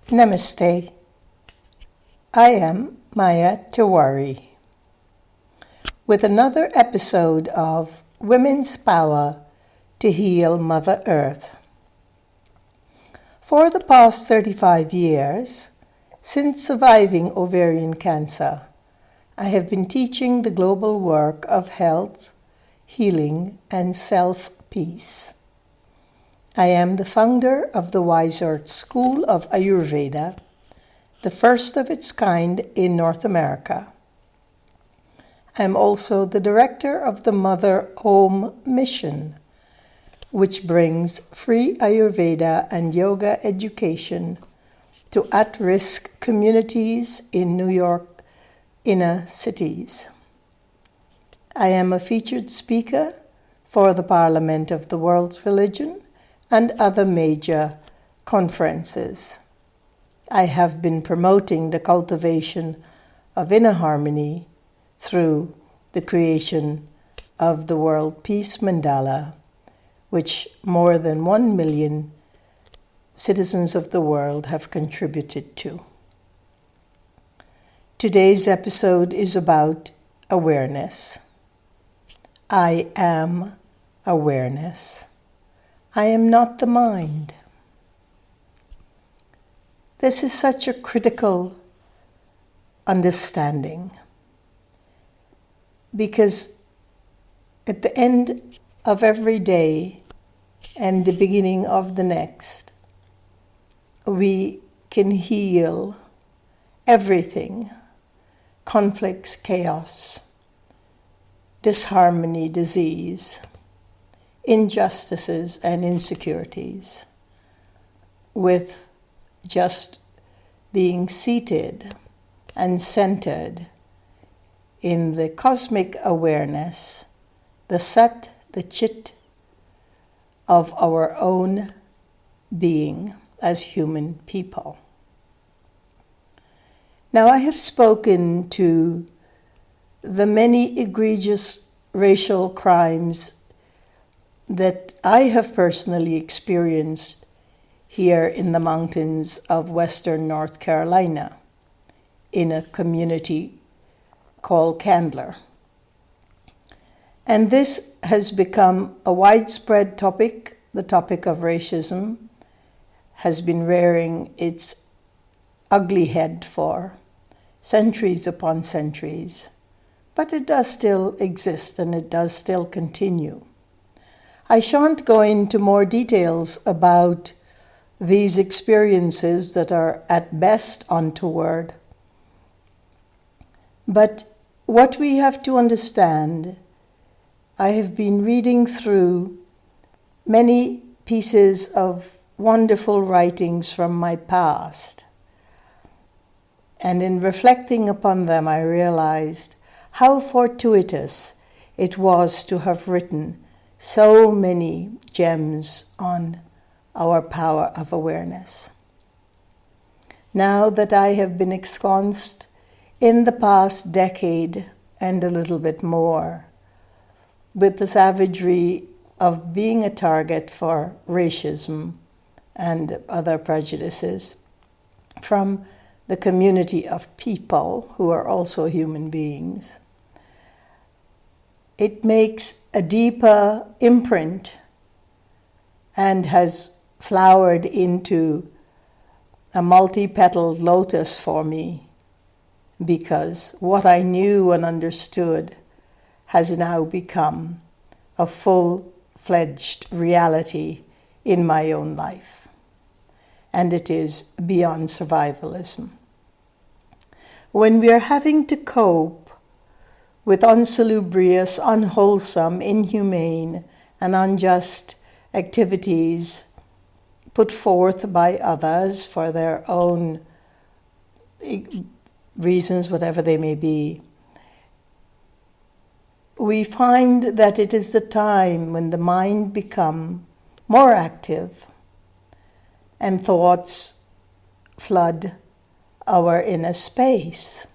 Namaste. I am Maya Tiwari with another episode of Women's Power to Heal Mother Earth. For the past 35 years, since surviving ovarian cancer, I have been teaching the global work of health, healing, and self-peace. I am the founder of the Wise Earth School of Ayurveda, the first of its kind in North America. I am also the director of the Mother Om Mission, which brings free Ayurveda and yoga education to at-risk communities in New York inner cities. I am a featured speaker for the Parliament of the World's Religion and other major conferences. I have been promoting the cultivation of inner harmony through the creation of the World Peace Mandala, which more than 1 million citizens of the world have contributed to. Today's episode is about awareness. I am awareness. I am not the mind. This is such a critical understanding because at the end of every day and the beginning of the next, we can heal everything: conflicts, chaos, disharmony, disease, injustices, and insecurities with just being seated and centered in the cosmic awareness, the Sat, the Chit of our own being as human people. Now, I have spoken to the many egregious racial crimes that I have personally experienced here in the mountains of western North Carolina in a community called Candler. And this has become a widespread topic. The topic of racism has been rearing its ugly head for centuries upon centuries, but it does still exist and it does still continue. I shan't go into more details about these experiences that are at best untoward. But what we have to understand, I have been reading through many pieces of wonderful writings from my past. And in reflecting upon them, I realized how fortuitous it was to have written so many gems on our power of awareness. Now that I have been ensconced in the past decade and a little bit more with the savagery of being a target for racism and other prejudices from the community of people who are also human beings, it makes a deeper imprint and has flowered into a multi-petaled lotus for me, because what I knew and understood has now become a full-fledged reality in my own life. And it is beyond survivalism. When we are having to cope with unsalubrious, unwholesome, inhumane, and unjust activities put forth by others for their own reasons, whatever they may be, we find that it is the time when the mind becomes more active and thoughts flood our inner space.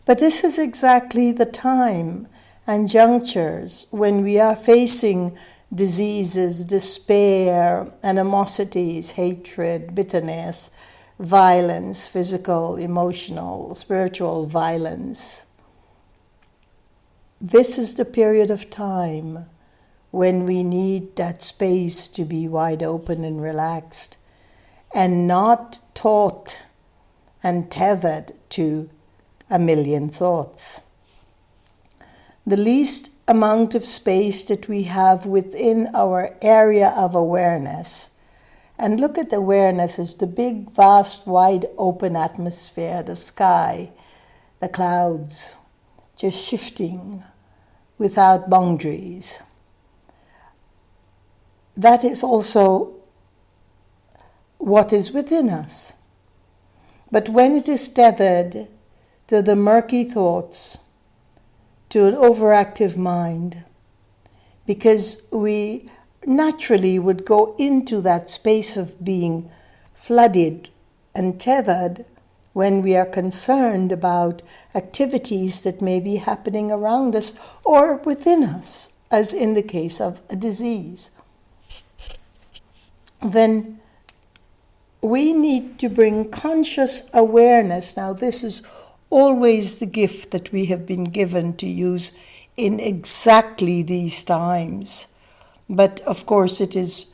But this is exactly the time and junctures when we are facing diseases, despair, animosities, hatred, bitterness, violence, physical, emotional, spiritual violence. This is the period of time when we need that space to be wide open and relaxed and not taught and tethered to a million thoughts. The least amount of space that we have within our area of awareness, and look at awareness as the big, vast, wide open atmosphere, the sky, the clouds, just shifting without boundaries. That is also what is within us. But when it is tethered to the murky thoughts, to an overactive mind, because we naturally would go into that space of being flooded and tethered when we are concerned about activities that may be happening around us or within us, as in the case of a disease. Then we need to bring conscious awareness. Now, this is always the gift that we have been given to use in exactly these times. But of course, it is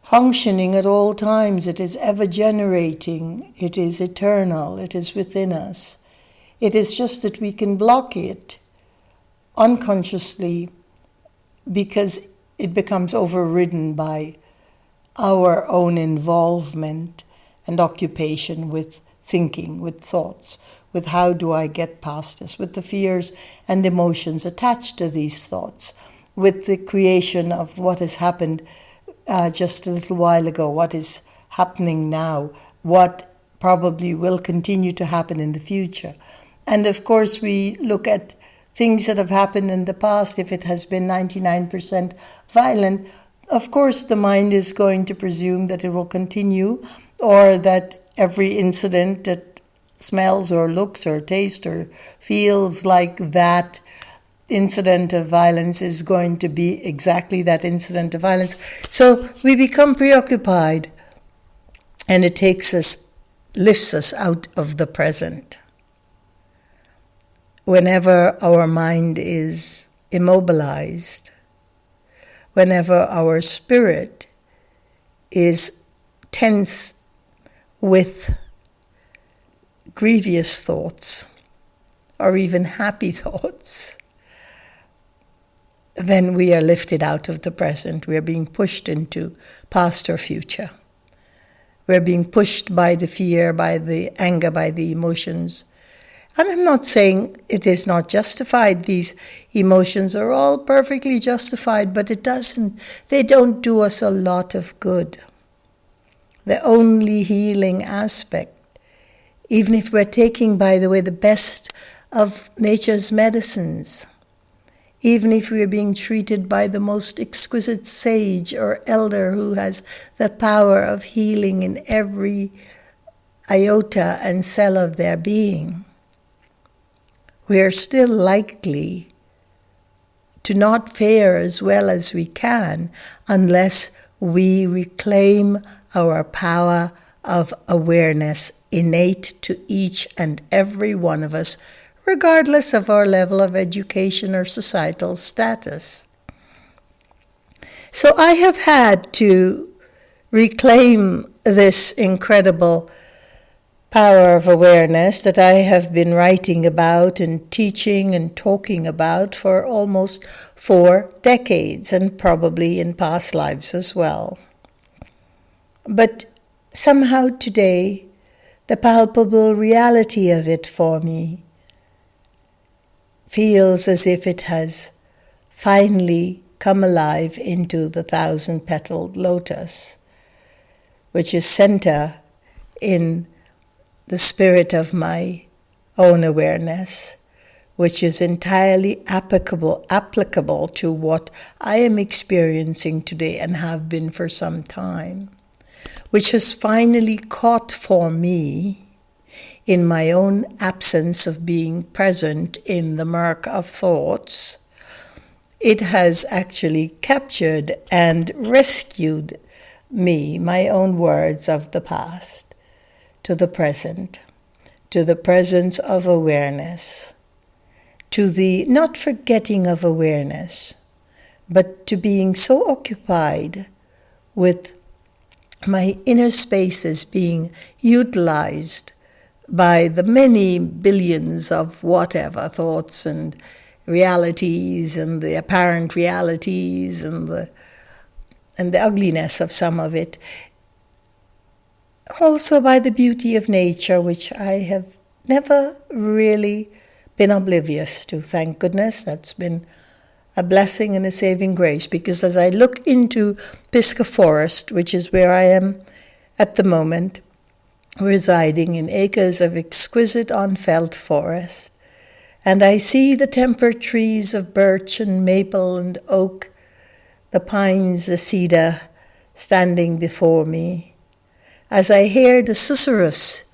functioning at all times. It is ever generating. It is eternal. It is within us. It is just that we can block it unconsciously because it becomes overridden by our own involvement and occupation with thinking, with thoughts, with how do I get past this, with the fears and emotions attached to these thoughts, with the creation of what has happened just a little while ago, what is happening now, what probably will continue to happen in the future. And of course we look at things that have happened in the past. If it has been 99% violent, of course the mind is going to presume that it will continue, or that every incident that smells or looks or tastes or feels like that incident of violence is going to be exactly that incident of violence. So we become preoccupied, and it lifts us out of the present. Whenever our mind is immobilized, whenever our spirit is tense with grievous thoughts or even happy thoughts, then we are lifted out of the present. We are being pushed into past or future. We're being pushed by the fear, by the anger, by the emotions. And I'm not saying it is not justified. These emotions are all perfectly justified, but they don't do us a lot of good. The only healing aspect, even if we're taking, by the way, the best of nature's medicines, even if we're being treated by the most exquisite sage or elder who has the power of healing in every iota and cell of their being, we are still likely to not fare as well as we can unless we reclaim our power of awareness innate to each and every one of us, regardless of our level of education or societal status. So I have had to reclaim this incredible power of awareness that I have been writing about and teaching and talking about for almost 4 decades, and probably in past lives as well. But somehow today, the palpable reality of it for me feels as if it has finally come alive into the 1,000-petaled lotus, which is center in the spirit of my own awareness, which is entirely applicable to what I am experiencing today and have been for some time, which has finally caught for me in my own absence of being present in the murk of thoughts. It has actually captured and rescued me, my own words of the past, to the present, to the presence of awareness, to the not forgetting of awareness, but to being so occupied with my inner spaces being utilized by the many billions of whatever thoughts and realities and the apparent realities and the ugliness of some of it. Also by the beauty of nature, which I have never really been oblivious to. Thank goodness. That's been a blessing and a saving grace, because as I look into Pisgah Forest, which is where I am at the moment, residing in acres of exquisite unfelt forest, and I see the tempered trees of birch and maple and oak, the pines, the cedar, standing before me, as I hear the susurrus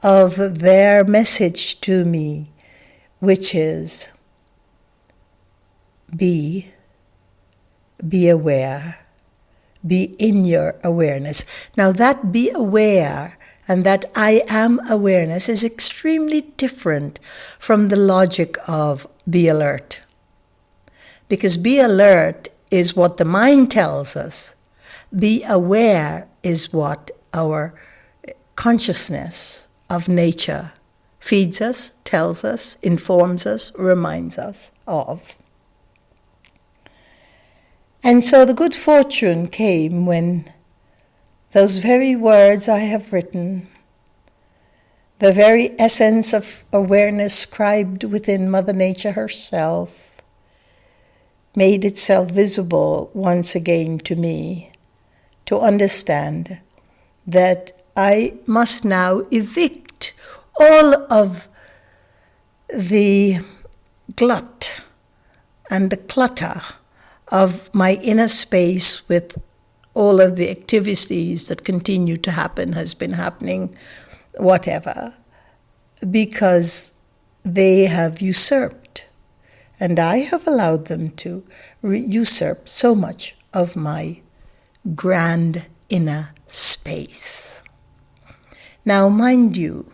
of their message to me, which is, be aware, be in your awareness. Now that be aware and that I am awareness is extremely different from the logic of be alert. Because be alert is what the mind tells us. Be aware is what our consciousness of nature feeds us, tells us, informs us, reminds us of. And so the good fortune came when those very words I have written, the very essence of awareness scribed within Mother Nature herself, made itself visible once again to me, to understand that I must now evict all of the glut and the clutter of my inner space with all of the activities that continue to happen, has been happening, whatever, because they have usurped, and I have allowed them to usurp so much of my grand inner space. Now, mind you,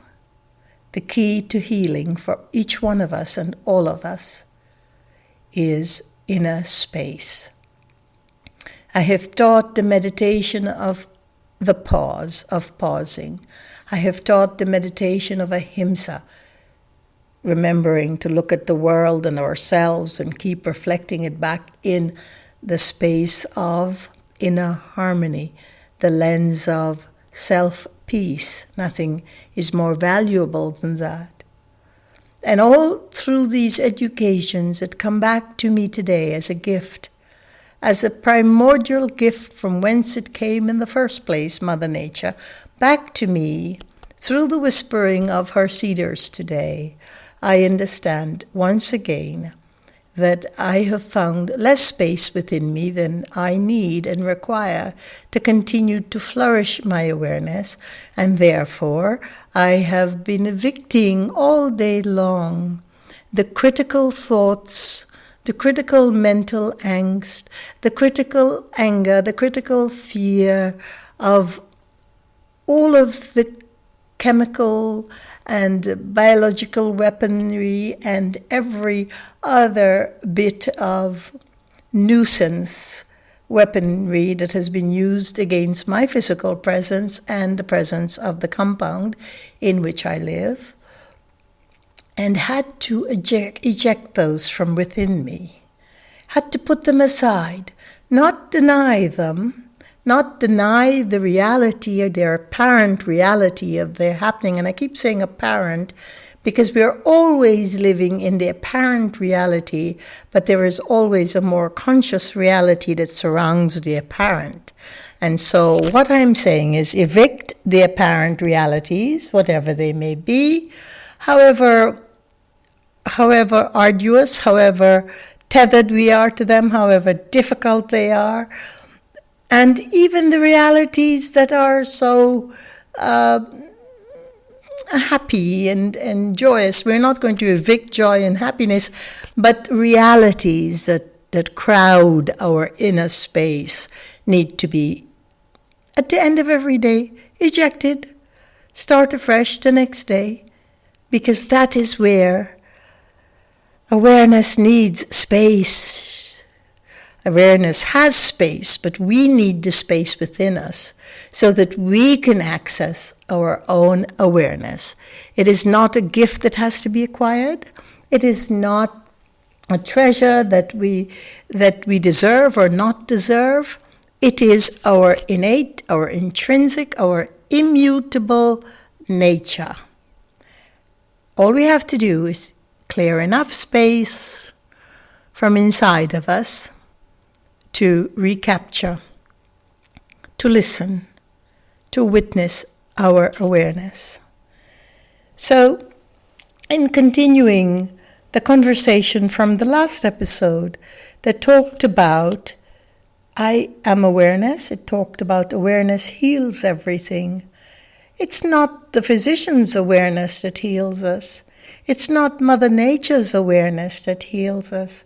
the key to healing for each one of us and all of us is inner space. I have taught the meditation of the pause, of pausing. I have taught the meditation of ahimsa, remembering to look at the world and ourselves and keep reflecting it back in the space of inner harmony, the lens of self-peace. Nothing is more valuable than that. And all through these educations that come back to me today as a gift, as a primordial gift from whence it came in the first place, Mother Nature, back to me through the whispering of her cedars today, I understand once again that I have found less space within me than I need and require to continue to flourish my awareness, and therefore I have been evicting all day long the critical thoughts, the critical mental angst, the critical anger, the critical fear of all of the chemical and biological weaponry and every other bit of nuisance weaponry that has been used against my physical presence and the presence of the compound in which I live, and had to eject those from within me, had to put them aside, not deny them, not deny the reality or their apparent reality of their happening. And I keep saying apparent because we are always living in the apparent reality, but there is always a more conscious reality that surrounds the apparent. And so what I'm saying is evict the apparent realities, whatever they may be, however arduous, however tethered we are to them, however difficult they are, and even the realities that are so happy and joyous. We're not going to evict joy and happiness, but realities that crowd our inner space need to be, at the end of every day, ejected, Start afresh the next day, because that is where awareness needs space. Awareness has space, but we need the space within us so that we can access our own awareness. It is not a gift that has to be acquired. It is not a treasure that we deserve or not deserve. It is our innate, our intrinsic, our immutable nature. All we have to do is clear enough space from inside of us to recapture, to listen, to witness our awareness. So, in continuing the conversation from the last episode that talked about I am awareness, it talked about awareness heals everything. It's not the physician's awareness that heals us. It's not Mother Nature's awareness that heals us.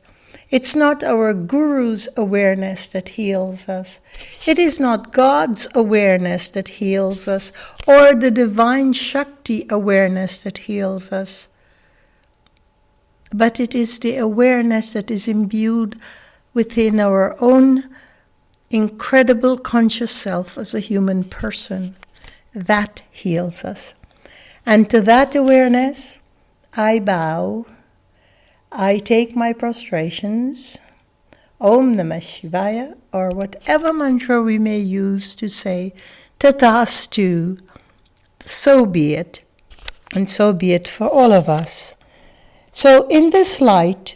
It's not our guru's awareness that heals us. It is not God's awareness that heals us, or the divine Shakti awareness that heals us. But it is the awareness that is imbued within our own incredible conscious self as a human person. That heals us. And to that awareness, I bow. I take my prostrations, Om Namah Shivaya, or whatever mantra we may use to say, Tathastu, so be it, and so be it for all of us. So in this light,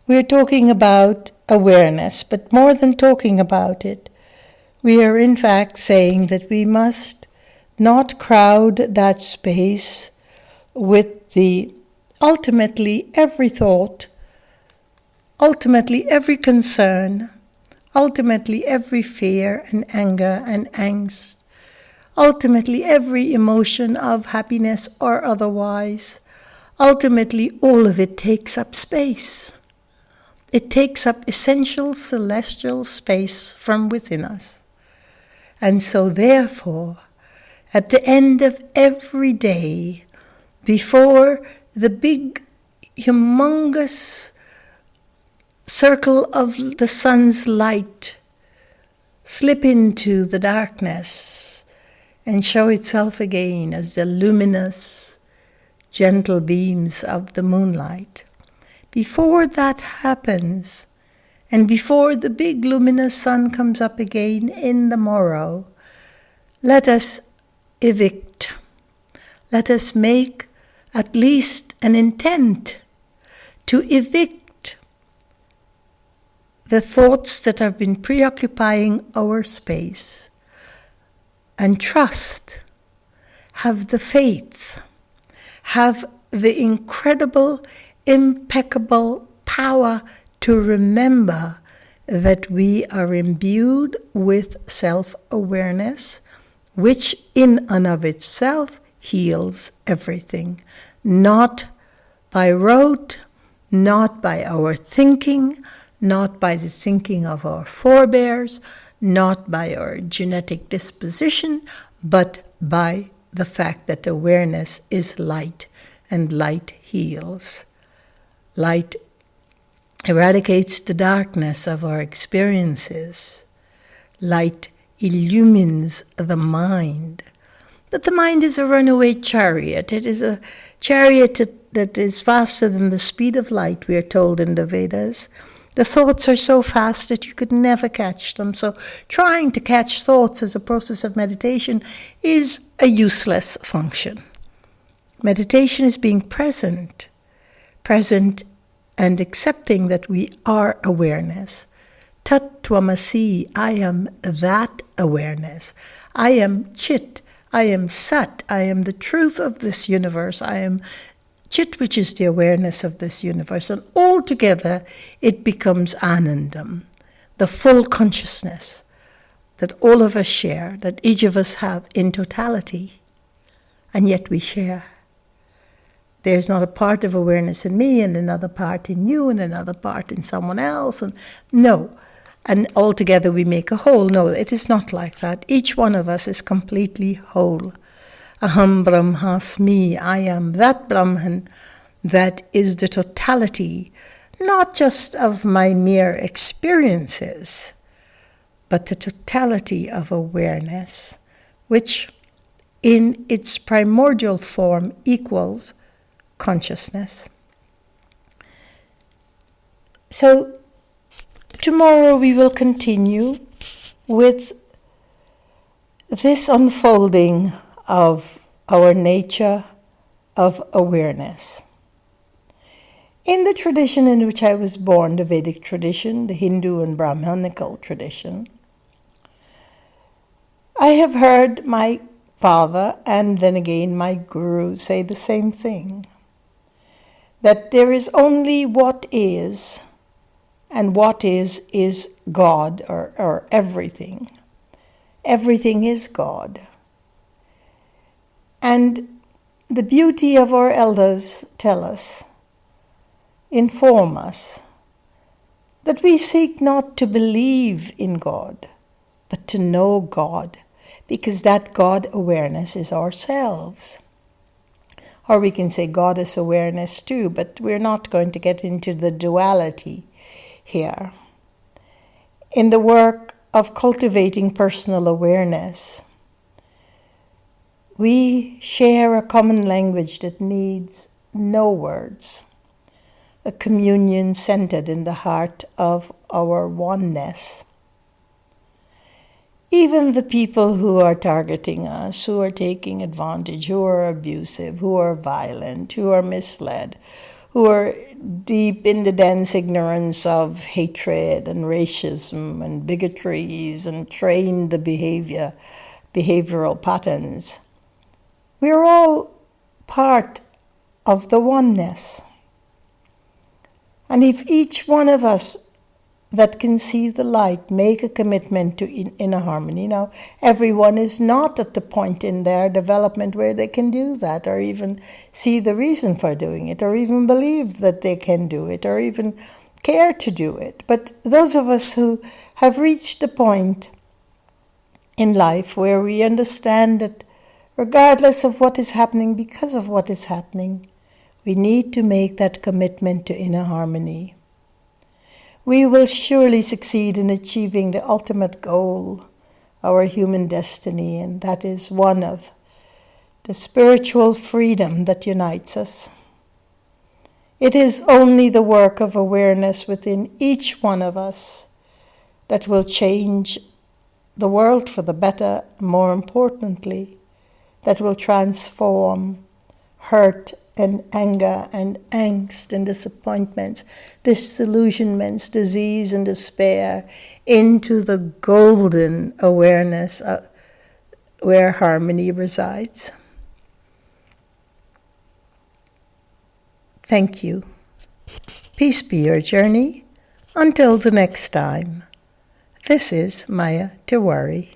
we're talking about awareness, but more than talking about it, we are in fact saying that we must not crowd that space with the ultimately every thought, ultimately every concern, ultimately every fear and anger and angst, ultimately every emotion of happiness or otherwise. Ultimately, all of it takes up space. It takes up essential celestial space from within us. And so therefore, at the end of every day, before the big, humongous circle of the sun's light slip into the darkness and show itself again as the luminous, gentle beams of the moonlight, before that happens, and before the big luminous sun comes up again in the morrow, let us evict. Let us make at least an intent to evict the thoughts that have been preoccupying our space, and trust, have the faith, have the incredible, impeccable power to remember that we are imbued with self-awareness, which in and of itself heals everything. Not by rote, not by our thinking, not by the thinking of our forebears, not by our genetic disposition, but by the fact that awareness is light, and light heals. Light eradicates the darkness of our experiences. Light illumines the mind. But the mind is a runaway chariot. It is a chariot that is faster than the speed of light, we are told in the Vedas. The thoughts are so fast that you could never catch them. So trying to catch thoughts as a process of meditation is a useless function. Meditation is being present and accepting that we are awareness. Tat Tvamasi, I am that awareness. I am Chit, I am Sat, I am the truth of this universe. I am Chit, which is the awareness of this universe. And altogether, it becomes Anandam, the full consciousness that all of us share, that each of us have in totality. And yet we share. There's not a part of awareness in me and another part in you and another part in someone else. And no. And altogether we make a whole. No, it is not like that. Each one of us is completely whole. Aham Brahmasmi, I am that Brahman that is the totality, not just of my mere experiences, but the totality of awareness, which in its primordial form equals consciousness. So tomorrow we will continue with this unfolding of our nature of awareness. In the tradition in which I was born, the Vedic tradition, the Hindu and Brahmanical tradition, I have heard my father and then again my guru say the same thing, that there is only what is, and what is God, or everything. Everything is God. And the beauty of our elders tell us, inform us, that we seek not to believe in God, but to know God, because that God awareness is ourselves. Or we can say goddess awareness too, but we're not going to get into the duality here. In the work of cultivating personal awareness, we share a common language that needs no words, a communion centered in the heart of our oneness. Even the people who are targeting us, who are taking advantage, who are abusive, who are violent, who are misled, who are deep in the dense ignorance of hatred and racism and bigotries and trained the behavioral patterns, we are all part of the oneness. And if each one of us that can see the light make a commitment to inner harmony. Now, everyone is not at the point in their development where they can do that, or even see the reason for doing it, or even believe that they can do it, or even care to do it. But those of us who have reached the point in life where we understand that regardless of what is happening, because of what is happening, we need to make that commitment to inner harmony. We will surely succeed in achieving the ultimate goal, our human destiny, and that is one of the spiritual freedom that unites us. It is only the work of awareness within each one of us that will change the world for the better, more importantly, that will transform hurt and anger and angst and disappointments, disillusionments, disease and despair into the golden awareness where harmony resides. Thank you. Peace be your journey. Until the next time. This is Maya Tiwari.